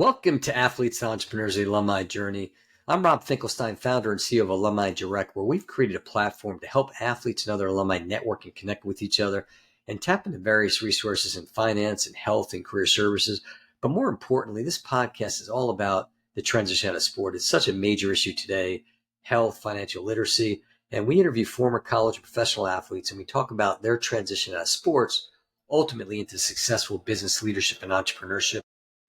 Welcome to Athletes and Entrepreneurs, the Alumni Journey. I'm Rob Finkelstein, founder and CEO of Alumni Direct, where we've created a platform to help athletes and other alumni network and connect with each other and tap into various resources in finance and health and career services. But more importantly, this podcast is all about the transition out of sport. It's such a major issue today, health, financial literacy. And we interview former college and professional athletes, and we talk about their transition out of sports, ultimately into successful business leadership and entrepreneurship.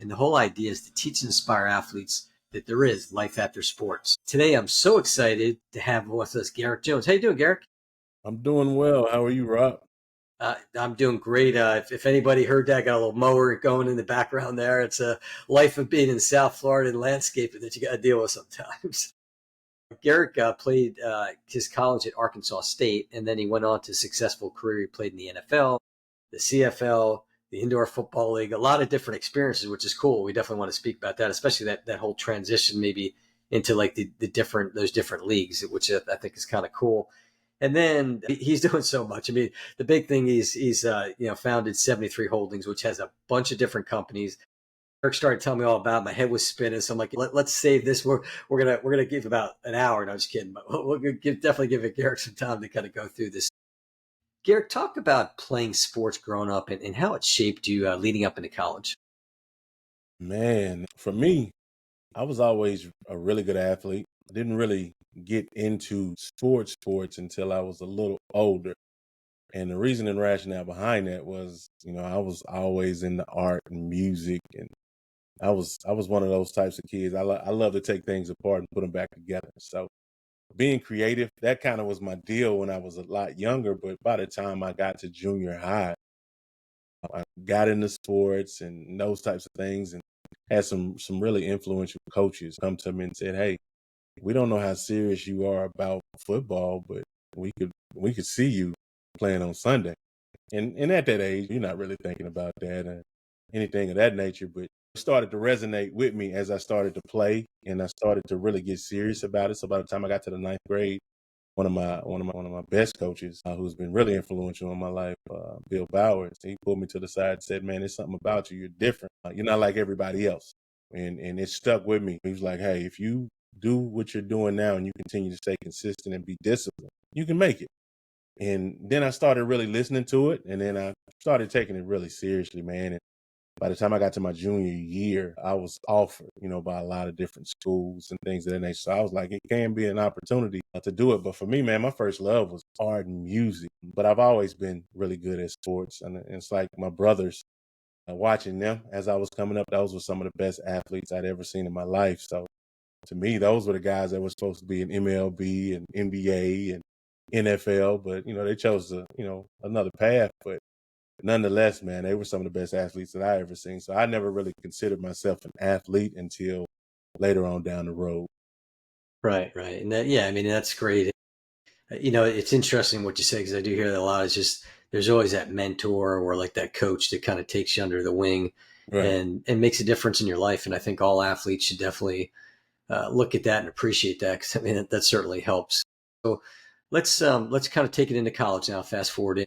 And the whole idea is to teach and inspire athletes that there is life after sports. Today, I'm so excited to have with us Garrick Jones. How you doing, Garrick? I'm doing well. How are you, Rob? I'm doing great. If anybody heard that, I got a little mower going in the background there. It's a life of being in South Florida and landscaping that you got to deal with sometimes. Garrick played his college at Arkansas State, and then he went on to a successful career. He played in the NFL, the CFL, the Indoor Football League, a lot of different experiences, which is cool. We definitely want to speak about that, especially that whole transition maybe into like those different leagues, which I think is kind of cool. And then he's doing so much. I mean, the big thing he's founded 73 Holdings, which has a bunch of different companies. Eric started telling me all about it. My head was spinning. So I'm like, let's save this. We're gonna give about an hour. No, I'm just kidding. But we'll definitely give Garrick some time to kind of go through this. Garrick, talk about playing sports growing up and how it shaped you leading up into college. Man, for me, I was always a really good athlete. I didn't really get into sports until I was a little older. And the reason and rationale behind that was, I was always into art and music, and I was one of those types of kids. I love to take things apart and put them back together. So being creative, that kind of was my deal when I was a lot younger. But by the time I got to junior high, I got into sports and those types of things, and had some really influential coaches come to me and said, "Hey, we don't know how serious you are about football, but we could see you playing on Sunday." And at that age, you're not really thinking about that and anything of that nature, but it started to resonate with me as I started to play and I started to really get serious about it. So by the time I got to the ninth grade, one of my best coaches, who's been really influential in my life, Bill Bowers, he pulled me to the side and said, "Man, there's something about you. You're different. You're not like everybody else." And it stuck with me. He was like, "Hey, if you do what you're doing now and you continue to stay consistent and be disciplined, you can make it." And then I started really listening to it, and then I started taking it really seriously, man. And by the time I got to my junior year, I was offered, by a lot of different schools and things of that nature. So I was like, it can be an opportunity to do it. But for me, man, my first love was art and music. But I've always been really good at sports. And it's like my brothers, watching them as I was coming up, those were some of the best athletes I'd ever seen in my life. So to me, those were the guys that were supposed to be in MLB and NBA and NFL. But, they chose, another path. But nonetheless, man, they were some of the best athletes that I ever seen. So I never really considered myself an athlete until later on down the road. Right. And I mean, that's great. It's interesting what you say, because I do hear that a lot. It's just there's always that mentor or like that coach that kind of takes you under the wing Right. and makes a difference in your life. And I think all athletes should definitely look at that and appreciate that, because I mean that certainly helps. So let's kind of take it into college now. Fast forward.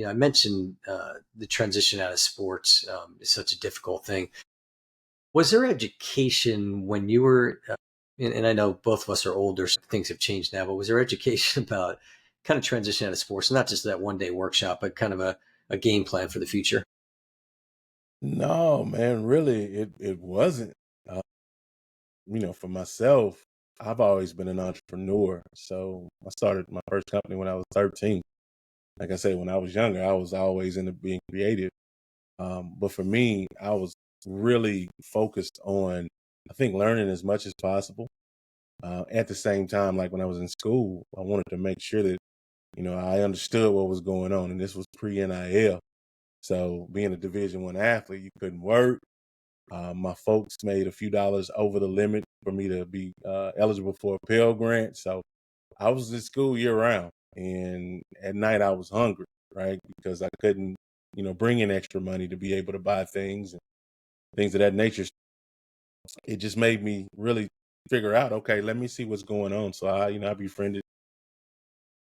I mentioned the transition out of sports is such a difficult thing. Was there education when you were, and I know both of us are older, so things have changed now, but was there education about kind of transition out of sports, not just that one day workshop, but kind of a game plan for the future? No, man, really, it wasn't. Uh, for myself, I've always been an entrepreneur. So I started my first company when I was 13. Like I said, when I was younger, I was always into being creative. But for me, I was really focused on, I think, learning as much as possible. At the same time, like when I was in school, I wanted to make sure that, I understood what was going on. And this was pre-NIL. So being a Division I athlete, you couldn't work. My folks made a few dollars over the limit for me to be eligible for a Pell Grant. So I was in school year round. And at night I was hungry, right? Because I couldn't, bring in extra money to be able to buy things and things of that nature. It just made me really figure out, okay, let me see what's going on. So I befriended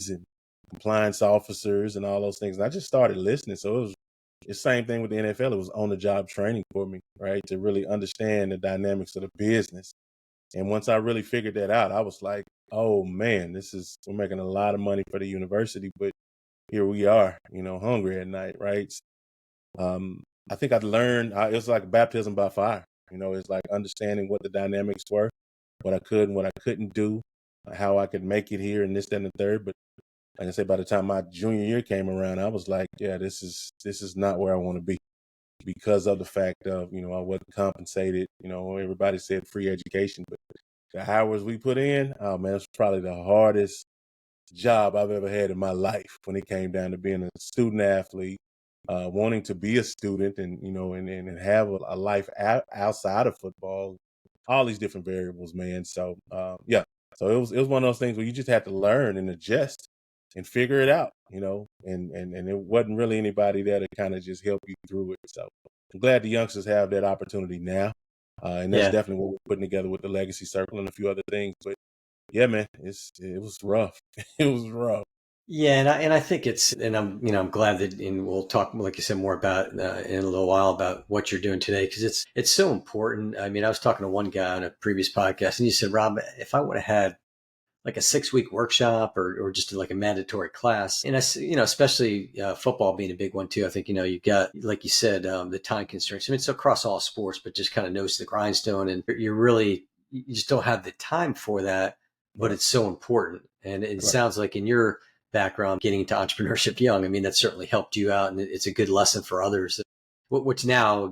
and compliance officers and all those things. And I just started listening. So it was the same thing with the NFL. It was on the job training for me, right? To really understand the dynamics of the business. And once I really figured that out, I was like, oh man, we're making a lot of money for the university, but here we are, hungry at night, right? I think I'd learned, it was like baptism by fire. It's like understanding what the dynamics were, what I could and what I couldn't do, how I could make it here and this, that, and the third. But like I said, by the time my junior year came around, I was like, yeah, this is not where I want to be because of the fact of, I wasn't compensated. Everybody said free education, but the hours we put in, oh man, it's probably the hardest job I've ever had in my life when it came down to being a student athlete, wanting to be a student and, and have a life outside of football, all these different variables, man. So, yeah, so it was one of those things where you just had to learn and adjust and figure it out, and it wasn't really anybody there to kind of just help you through it. So I'm glad the youngsters have that opportunity now. And that's Yeah. definitely what we're putting together with the Legacy Circle and a few other things. But yeah, man, it was rough. It was rough. Yeah, and I think and I'm glad that, and we'll talk, like you said, more about in a little while about what you're doing today, because it's so important. I mean, I was talking to one guy on a previous podcast, and he said, Rob, if I would have had like a 6 week workshop or just like a mandatory class, and especially football being a big one too. I think you got, like you said, the time constraints. I mean, it's across all sports, but just kind of nose to the grindstone, and you just don't have the time for that, but Right. it's so important. And it Right. sounds like in your background, getting into entrepreneurship young, I mean, that certainly helped you out, and it's a good lesson for others. Which now,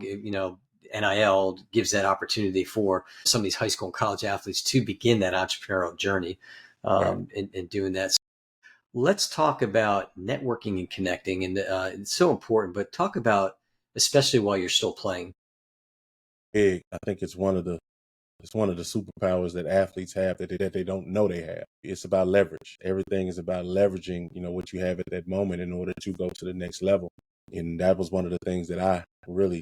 NIL gives that opportunity for some of these high school and college athletes to begin that entrepreneurial journey, Right. and doing that. So let's talk about networking and connecting, and it's so important. But talk about, especially while you're still playing. Big. I think it's one of the superpowers that athletes have that they don't know they have. It's about leverage. Everything is about leveraging, what you have at that moment in order to go to the next level. And that was one of the things that I really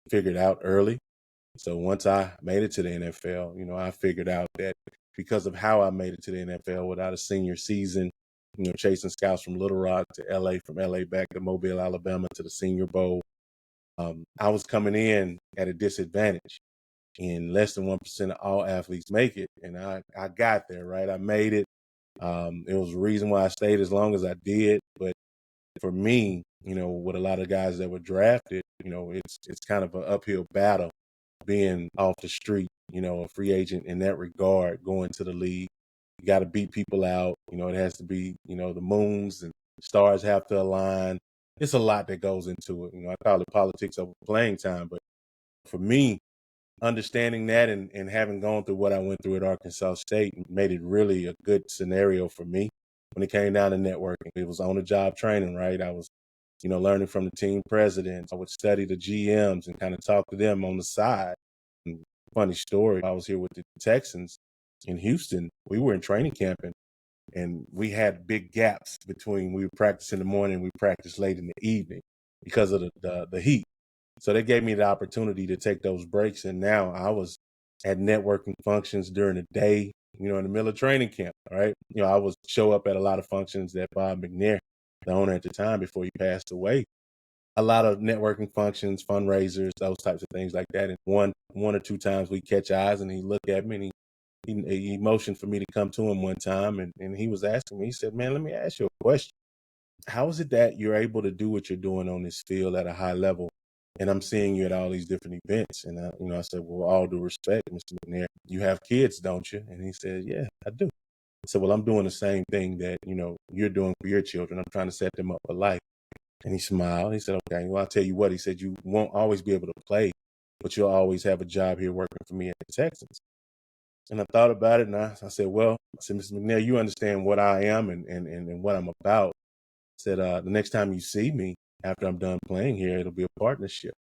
figured out early. So once I made it to the NFL, I figured out that because of how I made it to the NFL without a senior season, chasing scouts from Little Rock to LA, from LA back to Mobile, Alabama to the Senior Bowl, I was coming in at a disadvantage. And less than 1% of all athletes make it. And I got there, right? I made it. It was the reason why I stayed as long as I did. But for me, with a lot of guys that were drafted, it's kind of an uphill battle being off the street, a free agent in that regard, going to the league. You got to beat people out. It has to be, the moons and stars have to align. It's a lot that goes into it. I call it politics over playing time. But for me, understanding that and having gone through what I went through at Arkansas State made it really a good scenario for me when it came down to networking. It was on the job training, right? I was, learning from the team presidents. I would study the GMs and kind of talk to them on the side. And funny story, I was here with the Texans in Houston. We were in training camp and we had big gaps between we would practice in the morning, we practiced late in the evening because of the heat. So they gave me the opportunity to take those breaks. And now I was at networking functions during the day, in the middle of training camp, right? I would show up at a lot of functions that Bob McNair, the owner at the time before he passed away, a lot of networking functions, fundraisers, those types of things like that. And one or two times we catch eyes and he looked at me and he motioned for me to come to him one time. And he was asking me, he said, man, let me ask you a question. How is it that you're able to do what you're doing on this field at a high level? And I'm seeing you at all these different events. And I said, well, all due respect, Mr. McNair, you have kids, don't you? And he said, yeah, I do. I said, well, I'm doing the same thing that, you're doing for your children. I'm trying to set them up for life. And he smiled. He said, okay, well, I'll tell you what. He said, you won't always be able to play, but you'll always have a job here working for me at the Texans. And I thought about it and I said, well, I said, Mr. McNair, you understand what I am and what I'm about. I said, the next time you see me after I'm done playing here, it'll be a partnership.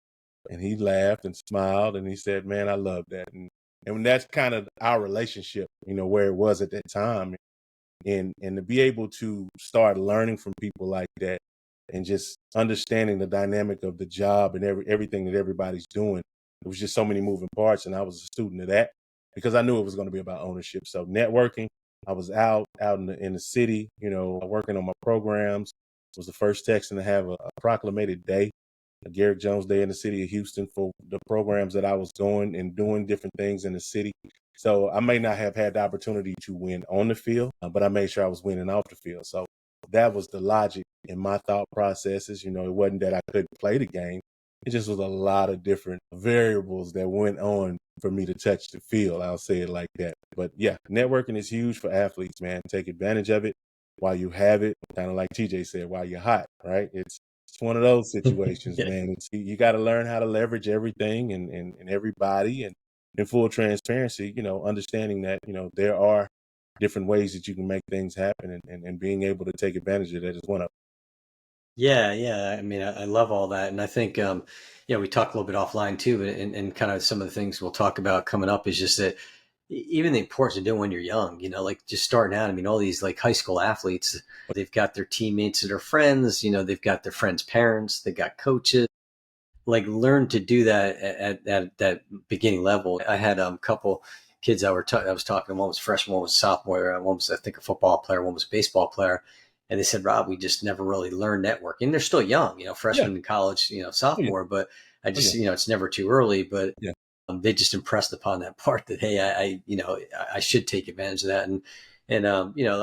And he laughed and smiled and he said, man, I love that. And that's kind of our relationship, where it was at that time. And to be able to start learning from people like that and just understanding the dynamic of the job and everything that everybody's doing. It was just so many moving parts, and I was a student of that because I knew it was going to be about ownership. So networking, I was out in the city, working on my programs. Was the first Texan to have a proclamated day Garrick Jones Day in the city of Houston for the programs that I was going and doing different things in the city. So I may not have had the opportunity to win on the field, but I made sure I was winning off the field. So that was the logic in my thought processes. It wasn't that I couldn't play the game. It just was a lot of different variables that went on for me to touch the field. I'll say it like that. But yeah, networking is huge for athletes, man. Take advantage of it while you have it. Kind of like TJ said, while you're hot, right? It's one of those situations, Yeah. man. You got to learn how to leverage everything and everybody, and in full transparency, understanding that, there are different ways that you can make things happen, and being able to take advantage of that is one of Yeah, yeah. I mean, I love all that, and I think, we talked a little bit offline too, and kind of some of the things we'll talk about coming up is just that even the importance of doing when you're young, like just starting out. I mean, all these like high school athletes, they've got their teammates that are friends. They've got their friends' parents, they got coaches. Like learn to do that at that beginning level. I had a couple kids I was talking to. One was freshman, one was sophomore, one was I think a football player, one was a baseball player. And they said, Rob, we just never really learned networking. They're still young, Yeah. freshman in college, Oh, yeah. sophomore, but I Oh, yeah. just, it's never too early. But Yeah. they just impressed upon that part that, hey, I should take advantage of that. And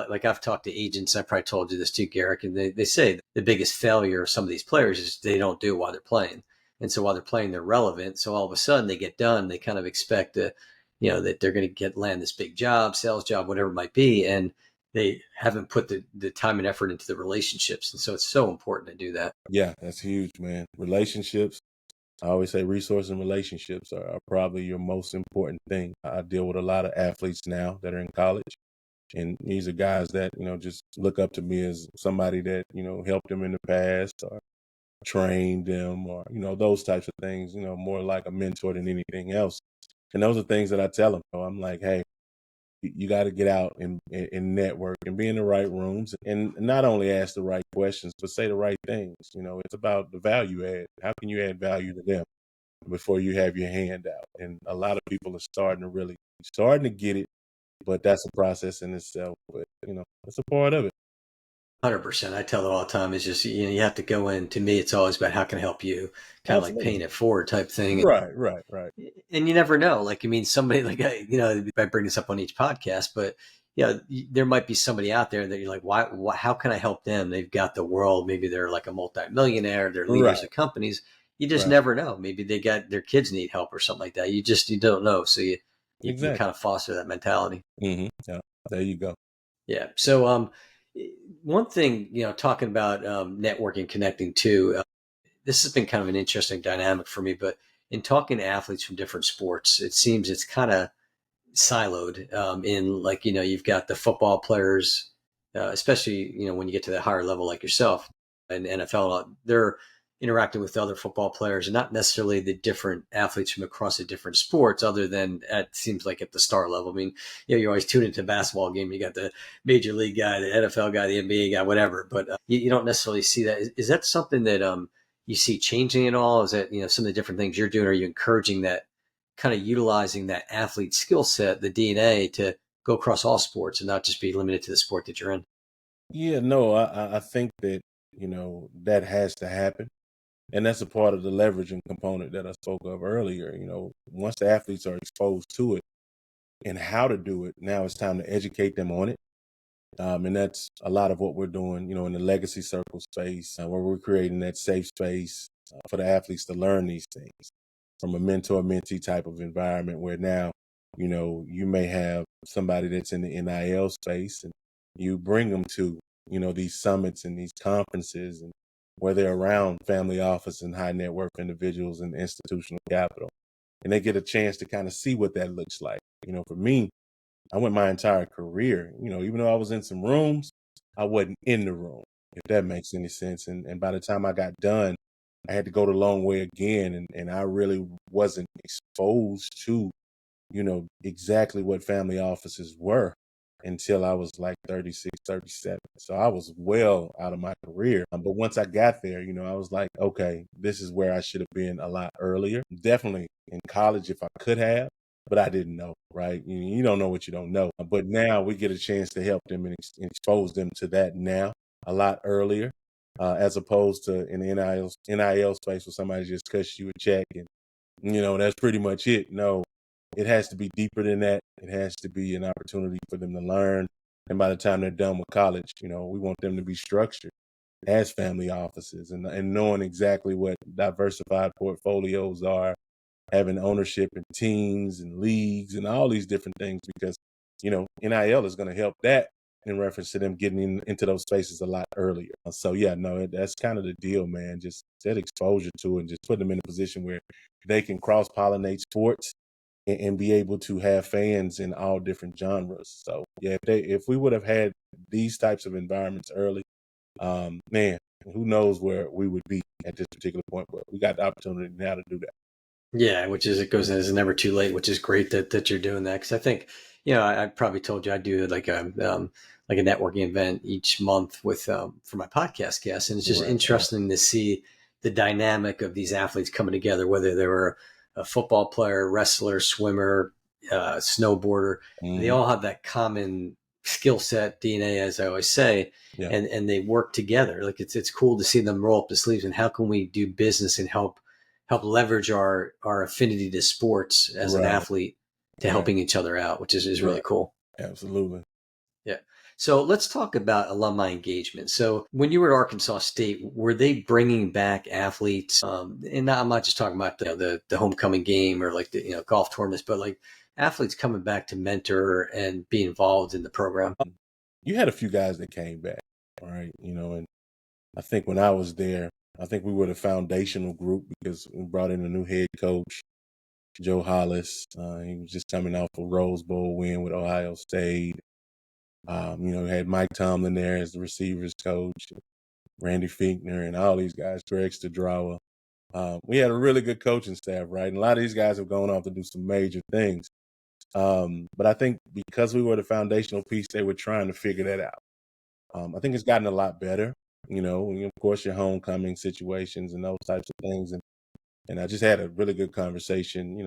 like I've talked to agents, I probably told you this too, Garrick, and they say the biggest failure of some of these players is they don't do it while they're playing. And so while they're playing, they're relevant. So all of a sudden they get done, they kind of expect that they're going to land this big job, sales job, whatever it might be. And they haven't put the time and effort into the relationships. And so it's so important to do that. Yeah, that's huge, man. Relationships. I always say resource and relationships are probably your most important thing. I deal with a lot of athletes now that are in college, and these are guys that, just look up to me as somebody that, helped them in the past or trained them, or, those types of things, more like a mentor than anything else. And those are things that I tell them. So I'm like, hey, you got to get out and network and be in the right rooms, and not only ask the right questions, but say the right things. It's about the value add. How can you add value to them before you have your hand out? And a lot of people are starting to get it, but that's a process in itself. But it's a part of it. 100%. I tell it all the time. It's just, you have to go in. To me, it's always about how can I help you, kind of like paying Absolutely. it forward type thing. Right, right, right. And you never know. Like, I mean, somebody like, I bring this up on each podcast, but there might be somebody out there that you're like, why, how can I help them? They've got the world. Maybe they're like a multimillionaire. They're leaders Right, of companies. You just right. never know. Maybe they got their kids need help or something like that. You don't know. So you Exactly. kind of foster that mentality. Yeah, there you go. Yeah. So, one thing, talking about networking, connecting too, this has been kind of an interesting dynamic for me, but in talking to athletes from different sports, it seems it's kind of siloed in like, you've got the football players, especially, when you get to that higher level like yourself in NFL, they're interacting with other football players and not necessarily the different athletes from across the different sports, other than it seems like at the star level. I mean, you always tune into a basketball game, you got the major league guy, the NFL guy, the NBA guy, whatever, but you don't necessarily see that. Is that something that you see changing at all? Is that, some of the different things you're doing? Are you encouraging that, kind of utilizing that athlete skill set, the DNA, to go across all sports and not just be limited to the sport that you're in? Yeah, no, I think that, that has to happen. And that's a part of the leveraging component that I spoke of earlier. Once the athletes are exposed to it and how to do it, now it's time to educate them on it. And that's a lot of what we're doing, in the legacy circle space, where we're creating that safe space for the athletes to learn these things from a mentor-mentee type of environment, where now, you may have somebody that's in the NIL space, and you bring them to, these summits and these conferences, and where they're around family office and high net worth individuals and institutional capital. And they get a chance to kind of see what that looks like. For me, I went my entire career, even though I was in some rooms, I wasn't in the room, if that makes any sense. And by the time I got done, I had to go the long way again. And I really wasn't exposed to, exactly what family offices were until I was like 36, 37. So I was well out of my career. But once I got there, I was like, okay, this is where I should have been a lot earlier. Definitely in college if I could have, but I didn't know, right? You don't know what you don't know. But now we get a chance to help them and expose them to that now a lot earlier. as opposed to in the NIL space where somebody just cuts you a check and, that's pretty much it. No, it has to be deeper than that. It has to be an opportunity for them to learn. And by the time they're done with college, we want them to be structured as family offices and knowing exactly what diversified portfolios are, having ownership in teams and leagues and all these different things because, NIL is going to help that in reference to them getting into those spaces a lot earlier. So, yeah, no, that's kind of the deal, man. Just that exposure to it and just put them in a position where they can cross-pollinate sports and be able to have fans in all different genres. So, yeah, if we would have had these types of environments early, man, who knows where we would be at this particular point, but we got the opportunity now to do that. Yeah, which is it goes in, it's never too late, which is great that you're doing that because I think I probably told you I do like a networking event each month with for my podcast guests, and it's just Right. interesting to see the dynamic of these athletes coming together, whether they were a football player, wrestler, swimmer, snowboarder. They Mhm. all have that common skill set, DNA, as I always say, Yeah. and they work together. Like it's cool to see them roll up the sleeves and how can we do business and help leverage our affinity to sports as an Right. athlete to Right. helping each other out, which is really Right. cool. Absolutely. Yeah. So let's talk about alumni engagement. So when you were at Arkansas State, were they bringing back athletes? And I'm not just talking about the homecoming game or like the golf tournaments, but like athletes coming back to mentor and be involved in the program. You had a few guys that came back, right? And I think when I was there, I think we were the foundational group because we brought in a new head coach, Joe Hollis. He was just coming off a Rose Bowl win with Ohio State. We had Mike Tomlin there as the receivers coach, Randy Finkner, and all these guys, Greg Stadrawa. We had a really good coaching staff, right? And a lot of these guys have gone off to do some major things. But I think because we were the foundational piece, they were trying to figure that out. I think it's gotten a lot better, of course, your homecoming situations and those types of things. And I just had a really good conversation,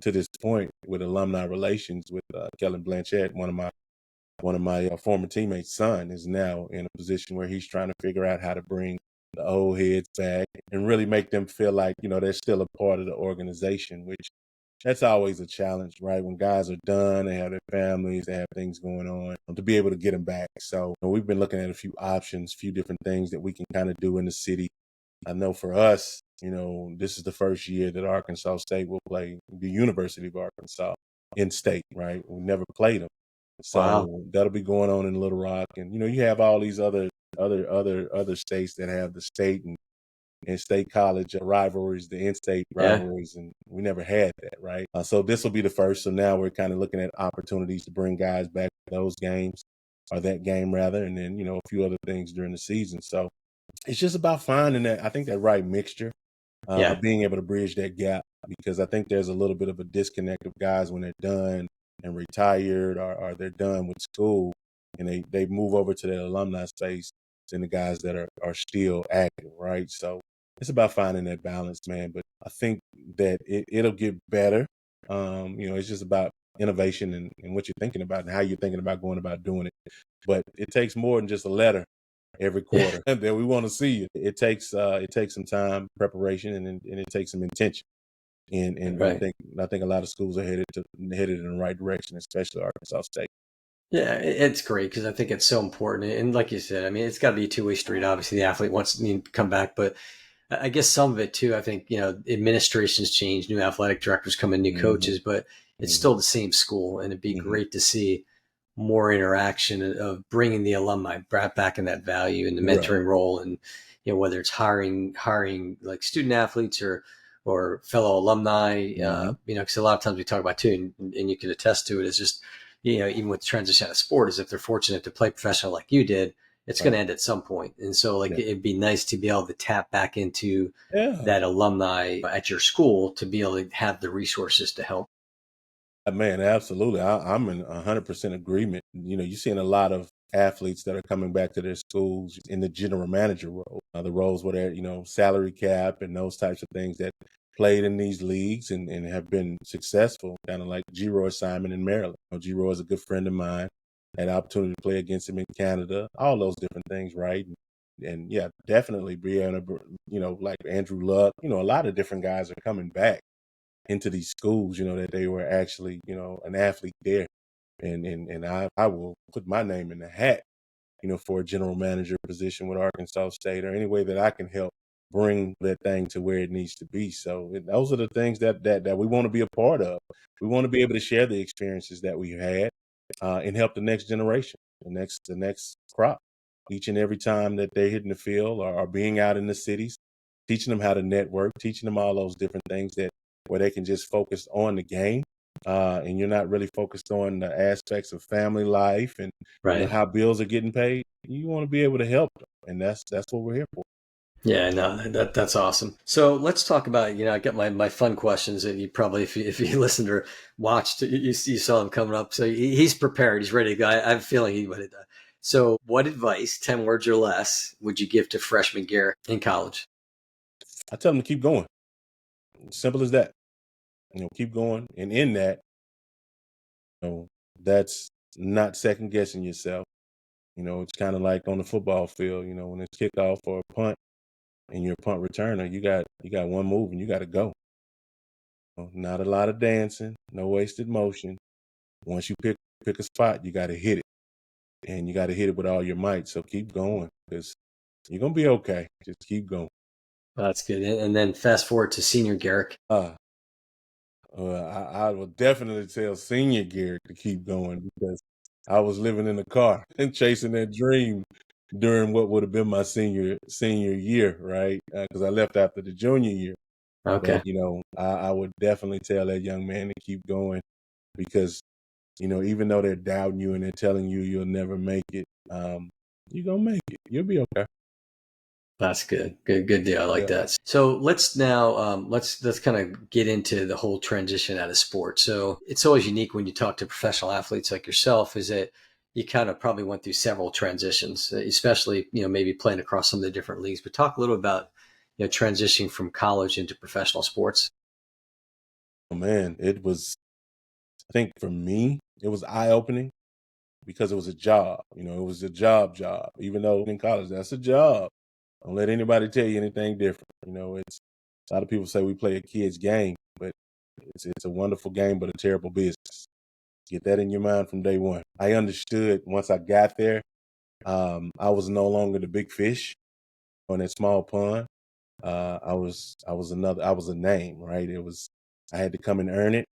to this point with alumni relations with Kellen Blanchett, one of my former teammates' son is now in a position where he's trying to figure out how to bring the old heads back and really make them feel like, they're still a part of the organization, which that's always a challenge, right? When guys are done, they have their families, they have things going on, to be able to get them back. So we've been looking at a few options, few different things that we can kind of do in the city. I know for us, this is the first year that Arkansas State will play the University of Arkansas in state, right? We never played them. Wow. So that'll be going on in Little Rock. And, you have all these other states that have the state and state college rivalries, the in-state Yeah. rivalries, and we never had that, right? So this will be the first. So now we're kind of looking at opportunities to bring guys back to those games, or that game rather, and then a few other things during the season. So it's just about finding that, I think, that right mixture Yeah. of being able to bridge that gap, because I think there's a little bit of a disconnect of guys when they're done and retired, or they're done with school and they move over to the alumni space than the guys that are still active, right? So it's about finding that balance, man. But I think that it'll get better. It's just about innovation and what you're thinking about and how you're thinking about going about doing it. But it takes more than just a letter every Yeah. quarter that we want to see it. It takes some time, preparation, and it takes some intention. And I Right. think a lot of schools are headed in the right direction, especially Arkansas State. Yeah, it's great because I think it's so important. And like you said, I mean, it's got to be a two-way street. Obviously, the athlete wants to come back, but I guess some of it too. I think administrations change, new athletic directors come in, new Hmm. coaches, but it's Hmm. still the same school, and it'd be Hmm. great to see more interaction of bringing the alumni back in that value and the Right. mentoring role, and whether it's hiring like student athletes or fellow alumni. Hmm. Because a lot of times we talk about too, and you can attest to it. Is just even with the transition out of sport, is if they're fortunate to play professional like you did, it's going Right. to end at some point. And so, like, Yeah. it'd be nice to be able to tap back into Yeah. that alumni at your school to be able to have the resources to help. Man, absolutely. I'm in 100% agreement. You're seeing a lot of athletes that are coming back to their schools in the general manager role, the roles where they're, salary cap and those types of things that played in these leagues and have been successful, kind of like G-Roy Simon in Maryland. G-Roy is a good friend of mine. Had the opportunity to play against him in Canada, all those different things, right? and yeah, definitely Brianna, like Andrew Luck, a lot of different guys are coming back into these schools, that they were actually, an athlete there. And I will put my name in the hat, for a general manager position with Arkansas State, or any way that I can help bring that thing to where it needs to be. So those are the things that we want to be a part of. We want to be able to share the experiences that we've had, and help the next generation, the next crop, each and every time that they're hitting the field, or being out in the cities, teaching them how to network, teaching them all those different things that where they can just focus on the game, and you're not really focused on the aspects of family life and Right. how bills are getting paid. You want to be able to help them, and that's what we're here for. Yeah, no, that's awesome. So let's talk about, I got my fun questions that you probably, if you listened or watched, you saw them coming up. So he's prepared. He's ready to go. I have a feeling he would have done. So what advice, 10 words or less, would you give to freshman Garrick in college? I tell them to keep going. Simple as that. Keep going, and in that, that's not second guessing yourself. It's kind of like on the football field. When it's kickoff or a punt, and you're a punt returner, you got one move and you got to go. Not a lot of dancing, no wasted motion. Once you pick a spot, you got to hit it, and you got to hit it with all your might. So keep going, because you're gonna be okay. Just keep going. That's good. And then fast forward to senior Garrick. Uh, I will definitely tell senior Garrett to keep going, because I was living in a car and chasing that dream during what would have been my senior year, right? Because I left after the junior year. Okay. But I would definitely tell that young man to keep going, because even though they're doubting you and they're telling you you'll never make it, you're gonna make it. You'll be okay. That's good. Good deal. I like Yeah. that. So let's now let's kind of get into the whole transition out of sport. So it's always unique when you talk to professional athletes like yourself, is that you kind of probably went through several transitions, especially maybe playing across some of the different leagues. But talk a little about transitioning from college into professional sports. Oh man, I think for me, it was eye opening, because it was a job. It was a job. Even though in college, that's a job. Don't let anybody tell you anything different. It's a lot of people say we play a kid's game, but it's a wonderful game, but a terrible business. Get that in your mind from day one. I understood once I got there, I was no longer the big fish on that small pond. I was a name, right? I had to come and earn it,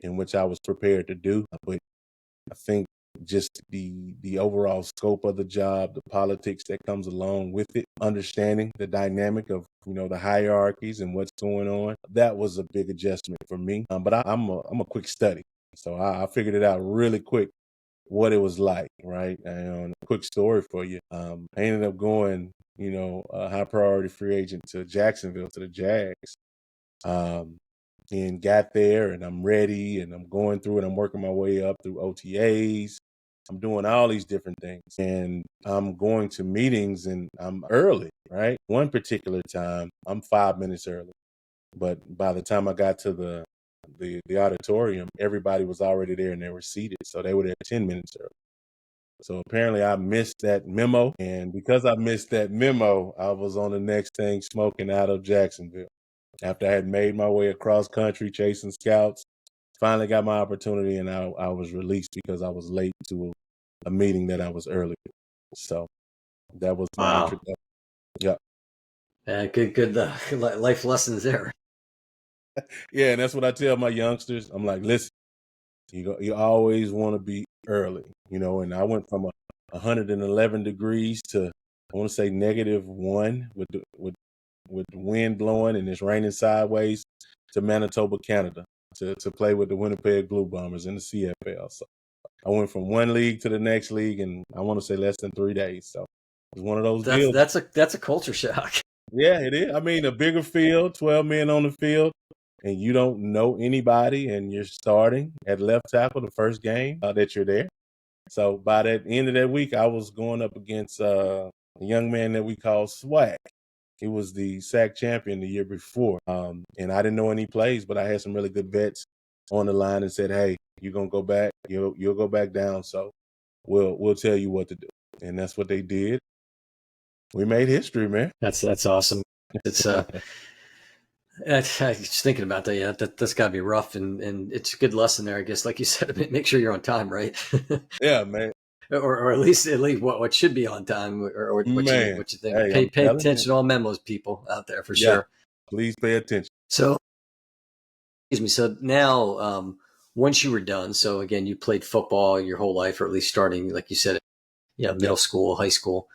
in which I was prepared to do. But I think just the overall scope of the job, the politics that comes along with it, understanding the dynamic of the hierarchies and what's going on, that was a big adjustment for me. But I'm a quick study, so I figured it out really quick what it was like. Right, and a quick story for you. I ended up going, a high priority free agent to Jacksonville, to the Jags. Um, and got there, and I'm ready, and I'm going through it. I'm working my way up through OTAs. I'm doing all these different things, and I'm going to meetings, and I'm early, right? One particular time, I'm 5 minutes early, but by the time I got to the auditorium, everybody was already there and they were seated, so they were there 10 minutes early. So apparently I missed that memo, and because I missed that memo, I was on the next thing, smoking out of Jacksonville. After I had made my way across country chasing scouts, finally got my opportunity, and I was released because I was late to a meeting that I was early. So that was my Wow. introduction. Yeah. Good life lessons there. Yeah, and that's what I tell my youngsters. I'm like, listen, you always want to be early, and I went from 111 degrees to, I want to say, -1 with the wind blowing and it's raining sideways, to Manitoba, Canada, to play with the Winnipeg Blue Bombers in the CFL. So I went from one league to the next league in, I want to say, less than 3 days. So it was one of those That's deals. that's a culture shock. Yeah, it is. I mean, a bigger field, 12 men on the field, and you don't know anybody, and you're starting at left tackle the first game that you're there. So by the end of that week, I was going up against a young man that we call Swag. He was the SAC champion the year before. And I didn't know any plays, but I had some really good vets on the line and said, hey, you're gonna go back, you'll go back down. So we'll tell you what to do. And that's what they did. We made history, man. That's awesome. It's I was thinking about that. Yeah, that's got to be rough, and it's a good lesson there, I guess. Like you said, make sure you're on time, right? Yeah, man. or at least what should be on time, or Man, what you think. hey, Pay I'm pay telling you. attention to all memos, people out there for Yeah, sure. please pay attention. So, excuse me. So now, once you were done, so again, you played football your whole life, or at least starting, like you said, Yep. middle school, high school.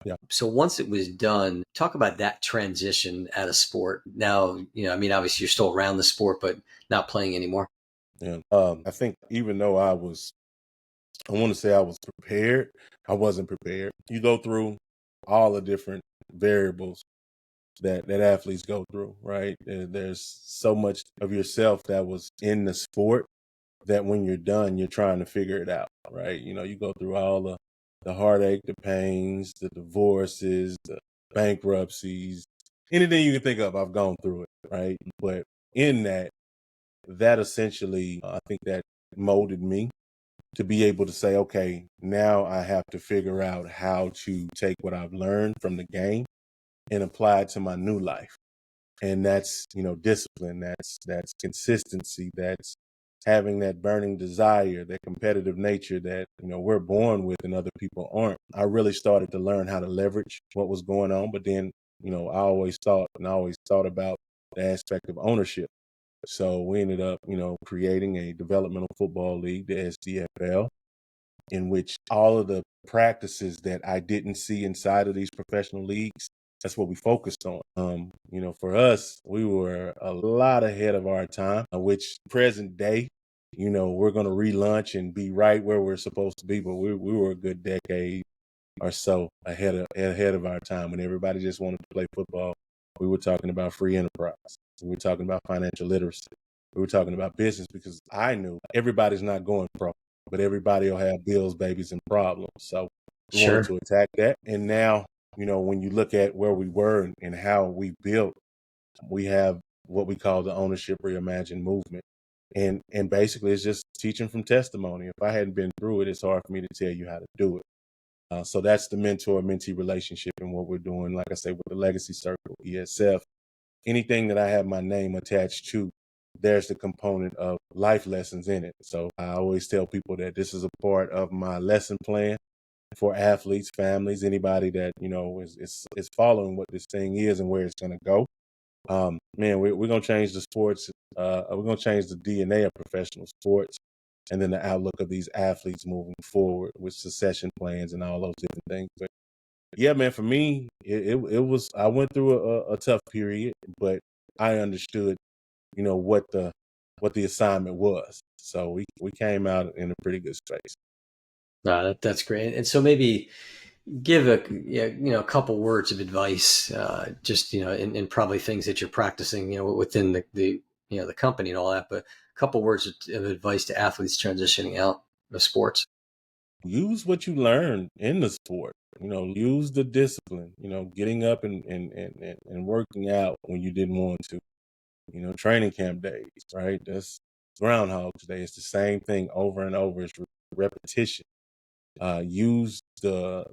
Yeah. So once it was done, talk about that transition out of sport. Now, I mean, obviously you're still around the sport, but not playing anymore. Yeah. I think even though I want to say I was prepared, I wasn't prepared. You go through all the different variables that athletes go through, right? There's so much of yourself that was in the sport that when you're done, you're trying to figure it out, right? You go through all the heartache, the pains, the divorces, the bankruptcies, anything you can think of, I've gone through it, right? But in that essentially, I think that molded me to be able to say, okay, now I have to figure out how to take what I've learned from the game and apply it to my new life. And that's, discipline, that's consistency, that's having that burning desire, that competitive nature that, we're born with and other people aren't. I really started to learn how to leverage what was going on. But then, I always thought about the aspect of ownership. So we ended up, creating a developmental football league, the SDFL, in which all of the practices that I didn't see inside of these professional leagues, that's what we focused on. For us, we were a lot ahead of our time, which present day, we're going to relaunch and be right where we're supposed to be. But we were a good decade or so ahead of our time when everybody just wanted to play football. We were talking about free enterprise. We were talking about financial literacy. We were talking about business because I knew everybody's not going pro, but everybody will have bills, babies, and problems. So we wanted Sure. to attack that. And now, when you look at where we were and how we built, we have what we call the ownership reimagined movement. And basically it's just teaching from testimony. If I hadn't been through it, it's hard for me to tell you how to do it. So that's the mentor-mentee relationship and what we're doing. Like I say, with the Legacy Circle, ESF, anything that I have my name attached to, there's the component of life lessons in it. So I always tell people that this is a part of my lesson plan for athletes, families, anybody that, is following what this thing is and where it's going to go. Man, we're going to change the sports. We're going to change the DNA of professional sports and then the outlook of these athletes moving forward with succession plans and all those different things. But yeah, man, for me, it was, I went through a tough period, but I understood, what the assignment was. So we came out in a pretty good space. That's great. And so maybe give a couple words of advice, just and probably things that you're practicing, within the company and all that. But a couple words of advice to athletes transitioning out of sports. Use what you learned in the sport. Use the discipline, getting up and working out when you didn't want to, training camp days, right? That's Groundhog's Day. It's the same thing over and over. It's repetition. Use the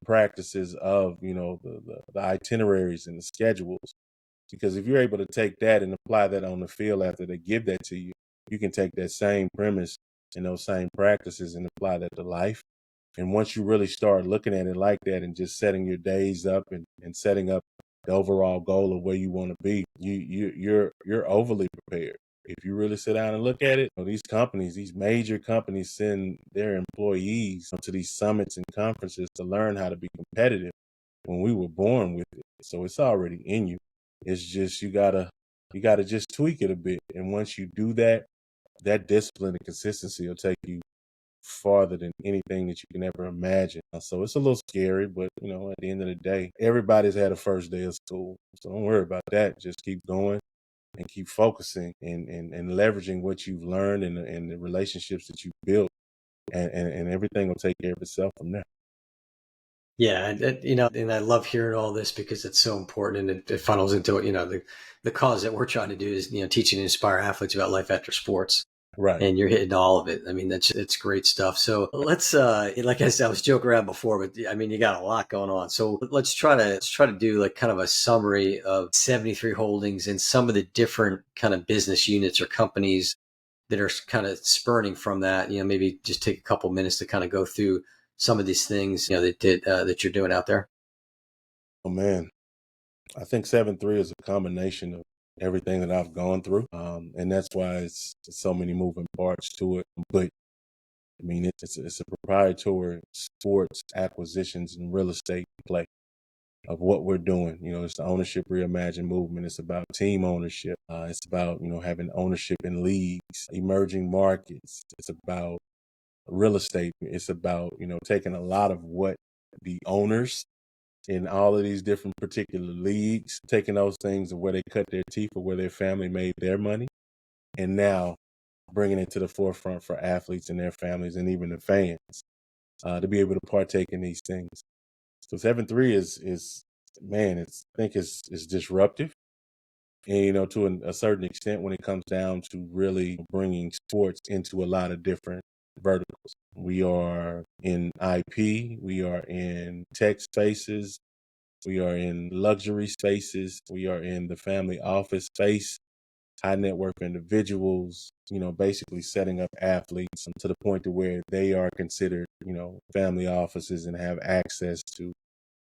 practices of, the itineraries and the schedules. Because if you're able to take that and apply that on the field after they give that to you, you can take that same premise and those same practices and apply that to life. And once you really start looking at it like that and just setting your days up and setting up the overall goal of where you want to be, you're overly prepared. If you really sit down and look at it, these companies, these major companies send their employees to these summits and conferences to learn how to be competitive when we were born with it. So it's already in you. It's just you gotta just tweak it a bit. And once you do that, that discipline and consistency will take you farther than anything that you can ever imagine. So it's a little scary, but at the end of the day, everybody's had a first day of school. So don't worry about that. Just keep going and keep focusing and leveraging what you've learned and the relationships that you've built and everything will take care of itself from there. Yeah, and I love hearing all this because it's so important, and it funnels into the cause that we're trying to do is teach and inspire athletes about life after sports. Right. and you're hitting all of it. I mean, it's great stuff. So let's, like I said, I was joking around before, but I mean, you got a lot going on. So let's try to do like kind of a summary of 73 Holdings and some of the different kind of business units or companies that are kind of spurning from that. Maybe just take a couple minutes to kind of go through some of these things, that you're doing out there. Oh man, I think 7-3 is a combination of everything that I've gone through, and that's why it's so many moving parts to it. But I mean, it's a proprietary sports acquisitions and real estate play of what we're doing. It's the ownership reimagined movement. It's about team ownership. It's about having ownership in leagues, emerging markets. It's about real estate. It's about taking a lot of what the owners in all of these different particular leagues, taking those things of where they cut their teeth or where their family made their money, and now bringing it to the forefront for athletes and their families and even the fans to be able to partake in these things. So 7-3 is man, I think it's disruptive, and to a certain extent when it comes down to really bringing sports into a lot of different verticals. We are in IP, we are in tech spaces, we are in luxury spaces, we are in the family office space, high net worth individuals, basically setting up athletes to the point to where they are considered, family offices and have access to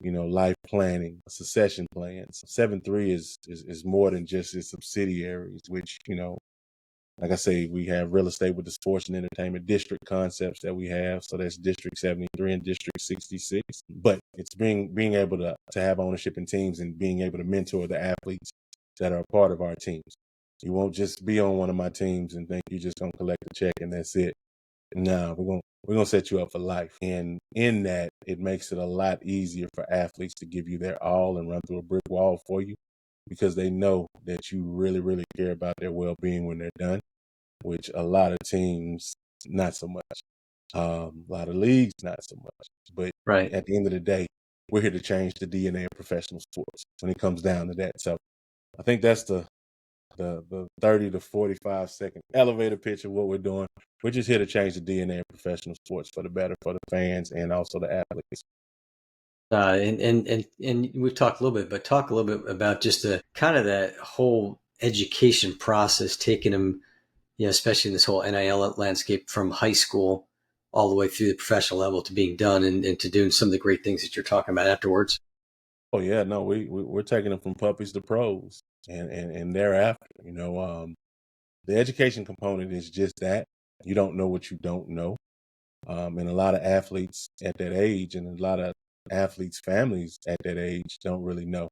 life planning, succession plans. 7-3 is more than just its subsidiaries, which, like I say, we have real estate with the sports and entertainment district concepts that we have. So that's District 73 and District 66. But it's being able to have ownership in teams and being able to mentor the athletes that are a part of our teams. You won't just be on one of my teams and think you're just gonna collect a check and that's it. No, we're gonna set you up for life. And in that, it makes it a lot easier for athletes to give you their all and run through a brick wall for you because they know that you really, really care about their well being when they're done, which a lot of teams not so much. A lot of leagues not so much. But Right. at the end of the day, we're here to change the DNA of professional sports when it comes down to that. So I think that's the 30 to 45-second elevator pitch of what we're doing. We're just here to change the DNA of professional sports for the better for the fans and also the athletes. And we've talked a little bit, but talk a little bit about just the kind of that whole education process, taking them, especially in this whole NIL landscape from high school all the way through the professional level to being done and to doing some of the great things that you're talking about afterwards. Oh yeah, no, we're taking them from puppies to pros and thereafter. The education component is just that. You don't know what you don't know. And a lot of athletes at that age and a lot of athletes' families at that age don't really know.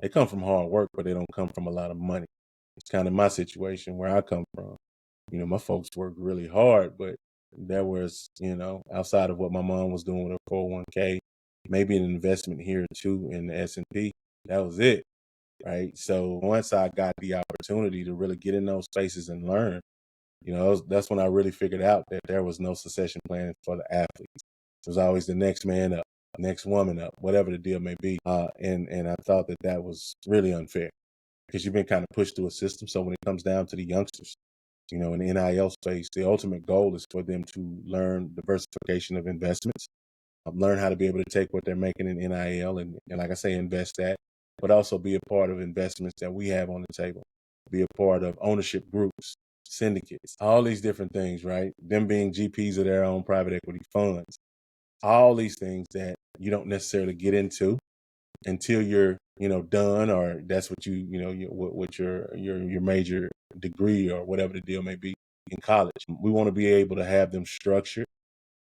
They come from hard work, but they don't come from a lot of money. It's kind of my situation where I come from. My folks worked really hard, but there was, outside of what my mom was doing with her 401k, maybe an investment here or two in the S&P. That was it, right? So once I got the opportunity to really get in those spaces and learn, that's when I really figured out that there was no succession plan for the athletes. It was always the next man up, next woman up, whatever the deal may be. And I thought that was really unfair because you've been kind of pushed through a system. So when it comes down to the youngsters, in the NIL space, the ultimate goal is for them to learn diversification of investments, learn how to be able to take what they're making in NIL and like I say, invest that, but also be a part of investments that we have on the table, be a part of ownership groups, syndicates, all these different things, right? Them being GPs of their own private equity funds, all these things that you don't necessarily get into until you're, done, or that's what what your major degree or whatever the deal may be in college. We want to be able to have them structured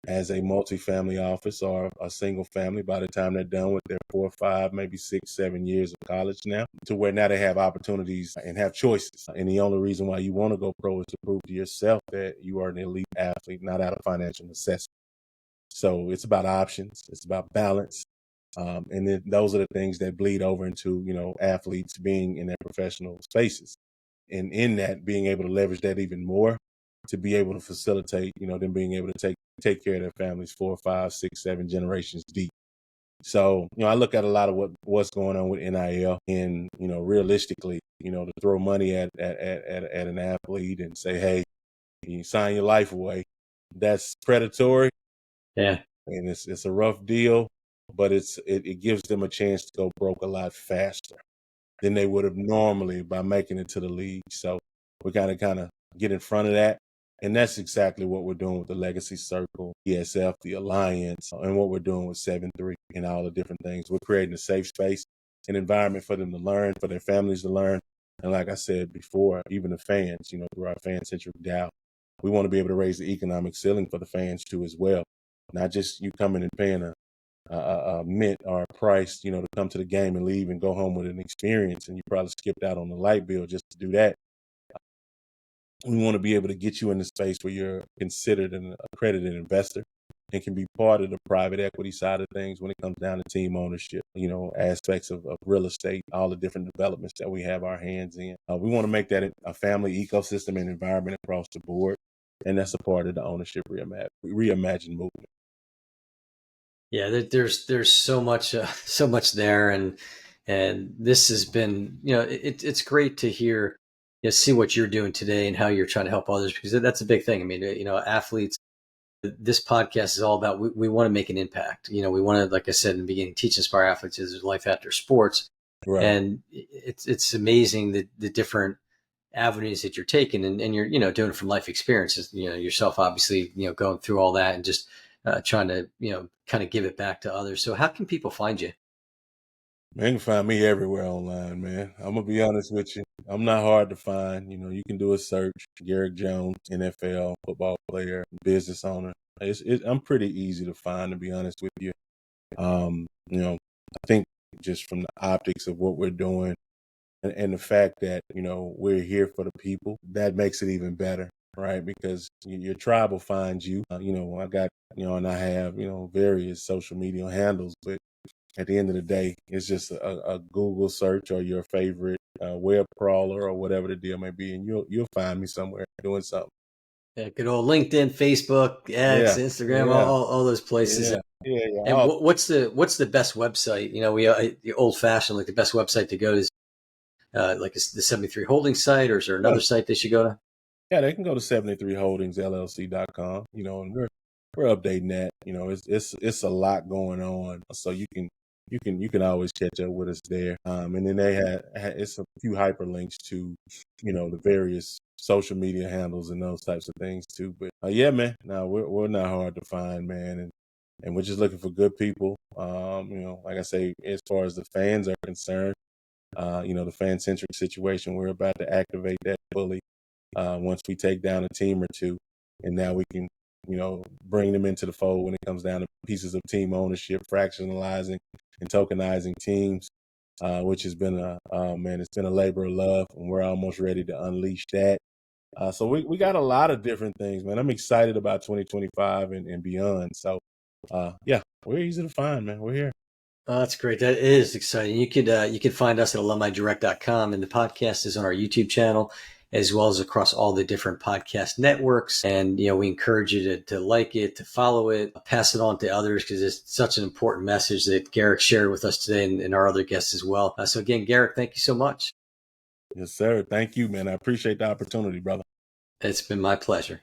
as a multifamily office or a single family by the time they're done with their 4 or 5, maybe 6, 7 years of college now, to where now they have opportunities and have choices. And the only reason why you want to go pro is to prove to yourself that you are an elite athlete, not out of financial necessity. So it's about options. It's about balance. And then those are the things that bleed over into, athletes being in their professional spaces. And in that, being able to leverage that even more to be able to facilitate, them being able to take care of their families 4, 5, 6, 7 generations deep. So, I look at a lot of what's going on with NIL and, realistically, to throw money at an athlete and say, hey, You sign your life away. That's predatory, Yeah. and it's a rough deal, but it gives them a chance to go broke a lot faster than they would have normally by making it to the league. So we kind of get in front of that. And that's exactly what we're doing with the Legacy Circle, ESF, the Alliance, and what we're doing with 7-3 and all the different things. We're creating a safe space, an environment for them to learn, for their families to learn. And like I said before, even the fans, through our fan-centric DAO, we want to be able to raise the economic ceiling for the fans too as well. Not just you coming and paying a mint or a price, to come to the game and leave and go home with an experience, and you probably skipped out on the light bill just to do that. We want to be able to get you in the space where you're considered an accredited investor and can be part of the private equity side of things when it comes down to team ownership, aspects of real estate, all the different developments that we have our hands in. We want to make that a family ecosystem and environment across the board, and that's a part of the ownership reimagine movement. Yeah, there's so much there, and this has been, it's great to hear, see what you're doing today and how you're trying to help others, because that's a big thing. I mean, athletes. This podcast is all about, we want to make an impact. We want to, like I said in the beginning, teach, inspire athletes is life after sports, Right. And it's amazing the different avenues that you're taking, and you're doing it from life experiences, yourself obviously, going through all that and just trying to kind of give it back to others. So how can people find you? Man, you can find me everywhere online, man. I'm gonna be honest with you. I'm not hard to find. You can do a search, Garrick Jones, NFL football player, business owner. I'm pretty easy to find, to be honest with you. I think just from the optics of what we're doing and the fact that, we're here for the people, that makes it even better, right? Because your tribe will find you. I got, and I have, various social media handles, but at the end of the day, it's just a Google search or your favorite web crawler or whatever the deal may be, and you'll find me somewhere doing something. Yeah, good old LinkedIn, Facebook, X, Yeah, Instagram, yeah, all those places. yeah. And what's the best website? We the old fashioned, like the best website to go to is like the 73 Holdings site, or is there another site they should go to? Yeah, they can go to 73holdingsllc.com. And we're updating that. It's a lot going on, so you can always catch up with us there. And then it's a few hyperlinks to the various social media handles and those types of things too. But yeah, man, no, we're not hard to find, man, and we're just looking for good people. Like I say, as far as the fans are concerned, the fan centric situation, we're about to activate that fully. Once we take down a team or two, and now we can, bring them into the fold when it comes down to pieces of team ownership, fractionalizing and tokenizing teams, which has been it's been a labor of love, and we're almost ready to unleash that. So we got a lot of different things, man. I'm excited about 2025 and beyond. So, yeah, we're easy to find, man. We're here. Oh, that's great. That is exciting. You could find us at alumnidirect.com, and the podcast is on our YouTube channel, as well as across all the different podcast networks. And, we encourage you to like it, to follow it, pass it on to others, because it's such an important message that Garrick shared with us today, and our other guests as well. So again, Garrick, thank you so much. Yes, sir. Thank you, man. I appreciate the opportunity, brother. It's been my pleasure.